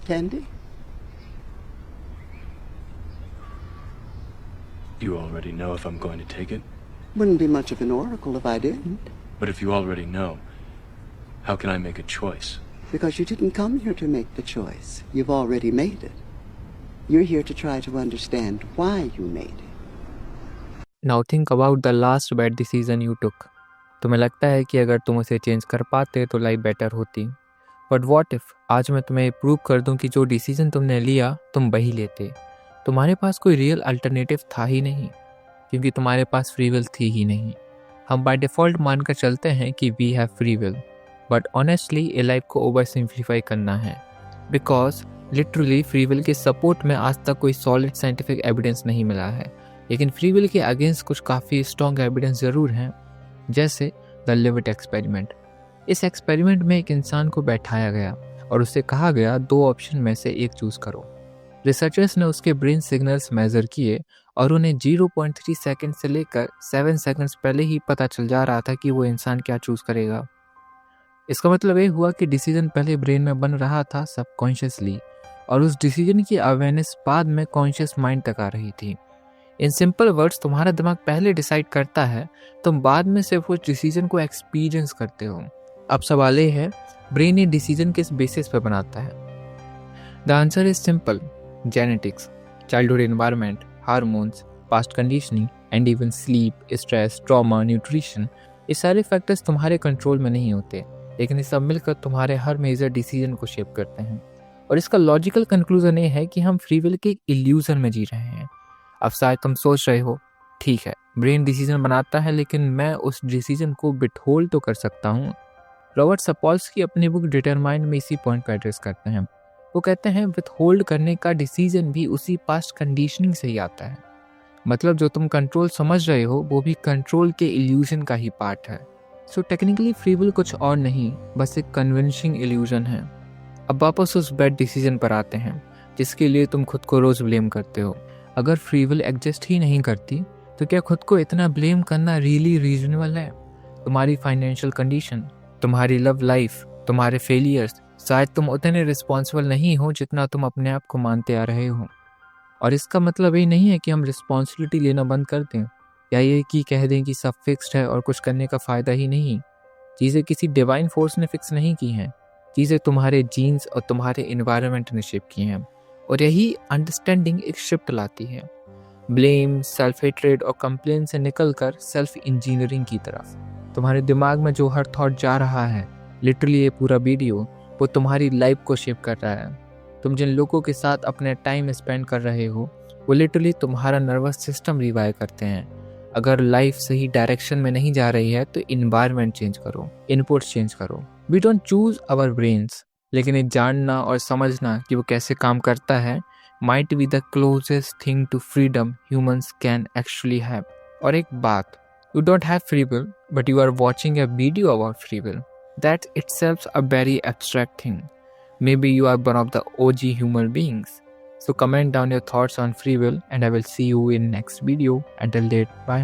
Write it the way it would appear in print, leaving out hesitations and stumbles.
Candy? You already know if I'm going to take it? Wouldn't be much of an oracle if I didn't. But if you already know, how can I make a choice? Because you didn't come here to make the choice. You've already made it. You're here to try to understand why you made it. Now think about the last bad decision you took. तुम्हें लगता है कि अगर तुम उसे change कर पाते तो लाइफ बेटर होती. बट वॉट इफ आज मैं तुम्हें प्रूव कर दूं कि जो डिसीजन तुमने लिया तुम वही लेते. तुम्हारे पास कोई रियल अल्टरनेटिव था ही नहीं, क्योंकि तुम्हारे पास फ्री विल थी ही नहीं. हम बाय डिफ़ॉल्ट मानकर चलते हैं कि we have free will, but honestly ये लाइफ को ओवर सिंप्लीफाई करना है. बिकॉज लिटरली फ्री विल के सपोर्ट में आज तक कोई सॉलिड साइंटिफिक एविडेंस नहीं मिला है, लेकिन फ्री विल के अगेंस्ट कुछ काफ़ी स्ट्रॉन्ग एविडेंस ज़रूर हैं, जैसे द लिविट एक्सपेरिमेंट. इस एक्सपेरिमेंट में एक इंसान को बैठाया गया और उससे कहा गया 2 ऑप्शन में से एक चूज़ करो. रिसर्चर्स ने उसके ब्रेन सिग्नल्स मेज़र किए और उन्हें 0.3 सेकंड से लेकर 7 सेकंड्स पहले ही पता चल जा रहा था कि वो इंसान क्या चूज़ करेगा. इसका मतलब ये हुआ कि डिसीजन पहले ब्रेन में बन रहा था सबकॉन्शियसली, और उस डिसीजन की अवेयरनेस बाद में कॉन्शियस माइंड तक आ रही थी. इन सिंपल वर्ड्स, तुम्हारा दिमाग पहले डिसाइड करता है, तुम बाद में सिर्फ उस डिसीजन को एक्सपीरियंस करते हो. अब सवाल ये है, ब्रेन ये डिसीजन किस बेसिस पर बनाता है? The answer is simple. Genetics, childhood environment, hormones, past conditioning and even sleep, stress, trauma, nutrition, ये सारे फैक्टर्स तुम्हारे कंट्रोल में नहीं होते, लेकिन ये सब मिलकर तुम्हारे हर मेजर डिसीजन को शेप करते हैं. और इसका लॉजिकल कंक्लूजन ये है कि हम फ्री विल के एक इल्यूजन में जी रहे हैं. अब शायद तुम सोच रहे हो, ठीक है, ब्रेन डिसीजन बनाता है, लेकिन मैं उस डिसीजन को बिटहोल्ड तो कर सकता हूँ. रॉबर्ट सपोल्स्की अपनी बुक डिटरमाइन में इसी पॉइंट पर एड्रेस करते हैं. वो कहते हैं विथहोल्ड करने का डिसीजन भी उसी पास्ट कंडीशनिंग से ही आता है. मतलब जो तुम कंट्रोल समझ रहे हो वो भी कंट्रोल के इल्यूजन का ही पार्ट है. सो टेक्निकली फ्री विल कुछ और नहीं, बस एक कन्विंसिंग इल्यूजन है. अब वापस उस बैड डिसीजन पर आते हैं जिसके लिए तुम खुद को रोज़ ब्लेम करते हो. अगर फ्री विल एग्जिस्ट ही नहीं करती तो क्या खुद को इतना ब्लेम करना रियली रीजनेबल है? तुम्हारी फाइनेंशियल कंडीशन, तुम्हारी लव लाइफ, तुम्हारे फेलियर्स, शायद तुम उतने रिस्पॉन्सिबल नहीं हो जितना तुम अपने आप को मानते आ रहे हो. और इसका मतलब ये नहीं है कि हम रिस्पॉन्सिबिलिटी लेना बंद कर दें, या ये कि कह दें कि सब फिक्स्ड है और कुछ करने का फ़ायदा ही नहीं. चीज़ें किसी डिवाइन फोर्स ने फिक्स नहीं की हैं. चीज़ें तुम्हारे जीन्स और तुम्हारे इन्वायरमेंट ने शेप की हैं, और यही अंडरस्टैंडिंग एक शिफ्ट लाती है. ब्लेम, सेल्फ हेट्रेड और कंप्लेन से निकलकर सेल्फ इंजीनियरिंग की तरफ. तुम्हारे दिमाग में जो हर थॉट जा रहा है, लिटरली ये पूरा वीडियो, वो तुम्हारी लाइफ को शेप कर रहा है. तुम जिन लोगों के साथ अपने टाइम स्पेंड कर रहे हो वो लिटरली तुम्हारा नर्वस सिस्टम रिवाइव करते हैं. अगर लाइफ सही डायरेक्शन में नहीं जा रही है तो इन्वायरमेंट चेंज करो, इनपुट्स चेंज करो. We don't choose our brains, लेकिन ये जानना और समझना कि वो कैसे काम करता है might be the closest thing to freedom humans can actually have. और एक बात, you don't have free will but you are watching a video about free will. That itself a very abstract thing. Maybe you are one of the OG human beings. So comment down your thoughts on free will and I will see you in next video. Until then, bye.